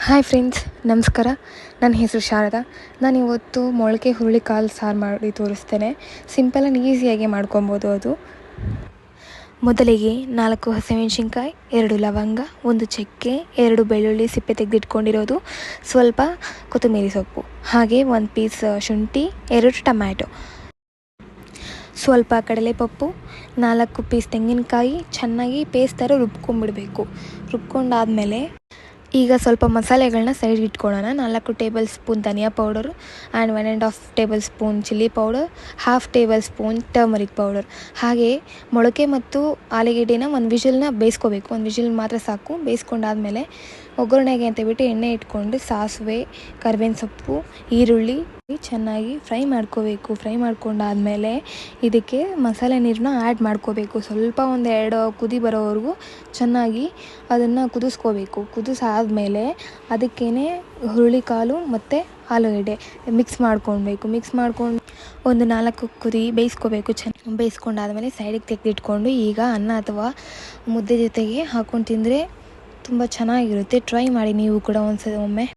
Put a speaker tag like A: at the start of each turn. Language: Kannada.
A: ಹಾಯ್ ಫ್ರೆಂಡ್ಸ್, ನಮಸ್ಕಾರ. ನನ್ನ ಹೆಸರು ಶಾರದಾ. ನಾನಿವತ್ತು ಮೊಳಕೆ ಹುರುಳಿಕಾಳು ಸಾರು ಮಾಡಿ ತೋರಿಸ್ತೇನೆ. ಸಿಂಪಲ್ ಆ್ಯಂಡ್ ಈಸಿಯಾಗಿ ಮಾಡ್ಕೊಬೋದು. ಅದು ಮೊದಲಿಗೆ 4 ಹಸಿಮೆಣಸಿನ್ಕಾಯಿ, 2 ಲವಂಗ, 1 ಚಕ್ಕೆ, 2 ಬೆಳ್ಳುಳ್ಳಿ ಸಿಪ್ಪೆ ತೆಗೆದಿಟ್ಕೊಂಡಿರೋದು, ಸ್ವಲ್ಪ ಕೊತ್ತಂಬರಿ ಸೊಪ್ಪು, ಹಾಗೆ 1 ಪೀಸ್ ಶುಂಠಿ, 2 ಟೊಮ್ಯಾಟೊ, ಸ್ವಲ್ಪ ಕಡಲೆಪಪ್ಪು, 4 ಪೀಸ್ ತೆಂಗಿನಕಾಯಿ ಚೆನ್ನಾಗಿ ಪೇಸ್ಟ್ ಥರ ರುಬ್ಕೊಂಡ್ಬಿಡಬೇಕು. ರುಬ್ಕೊಂಡಾದಮೇಲೆ ಈಗ ಸ್ವಲ್ಪ ಮಸಾಲೆಗಳನ್ನ ಸೈಡ್ಗೆ ಇಟ್ಕೊಳ್ಳೋಣ. 4 table spoon dhaniya powder and 1.5 table spoon chilli powder, 1/2 table spoon turmeric powder. ಹಾಗೆ ಮೊಳಕೆ ಮತ್ತು ಆಲೂಗೆಡ್ಡೆನ 1 ವಿಷಲ್ನ ಬೇಯಿಸ್ಕೋಬೇಕು. 1 ವಿಷಲ್ ಮಾತ್ರ ಸಾಕು. ಬೇಯಿಸ್ಕೊಂಡಾದಮೇಲೆ ಒಗ್ಗರಣೆಗೆ ಅಂತ ಬಿಟ್ಟು ಎಣ್ಣೆ ಇಟ್ಕೊಂಡು ಸಾಸಿವೆ, ಕರಿಬೇವಿನ ಸೊಪ್ಪು, ಈರುಳ್ಳಿ ಚೆನ್ನಾಗಿ ಫ್ರೈ ಮಾಡ್ಕೋಬೇಕು. ಫ್ರೈ ಮಾಡ್ಕೊಂಡಾದಮೇಲೆ ಇದಕ್ಕೆ ಮಸಾಲೆ ನೀರನ್ನ ಆ್ಯಡ್ ಮಾಡ್ಕೋಬೇಕು. ಸ್ವಲ್ಪ 1-2 ಕುದಿ ಬರೋವರೆಗೂ ಚೆನ್ನಾಗಿ ಅದನ್ನು ಕುದಿಸ್ಕೋಬೇಕು. ಕುದಿಸಾದ್ಮೇಲೆ ಅದಕ್ಕೇ ಹುರುಳಿಕಾಳು ಮತ್ತು ಆಲೂಗಡ್ಡೆ ಮಿಕ್ಸ್ ಮಾಡ್ಕೊಳ್ಬೇಕು. ಮಿಕ್ಸ್ ಮಾಡ್ಕೊಂಡು ಒಂದು 4 ಕುದಿ ಬೇಯಿಸ್ಕೋಬೇಕು. ಬೇಯಿಸ್ಕೊಂಡಾದ್ಮೇಲೆ ಸೈಡಿಗೆ ತೆಗೆದಿಟ್ಕೊಂಡು ಈಗ ಅನ್ನ ಅಥವಾ ಮುದ್ದೆ ಜೊತೆಗೆ ಹಾಕ್ಕೊಂಡು ತಿಂದರೆ ತುಂಬ ಚೆನ್ನಾಗಿರುತ್ತೆ. ಟ್ರೈ ಮಾಡಿ ನೀವು ಕೂಡ ಒಮ್ಮೆ.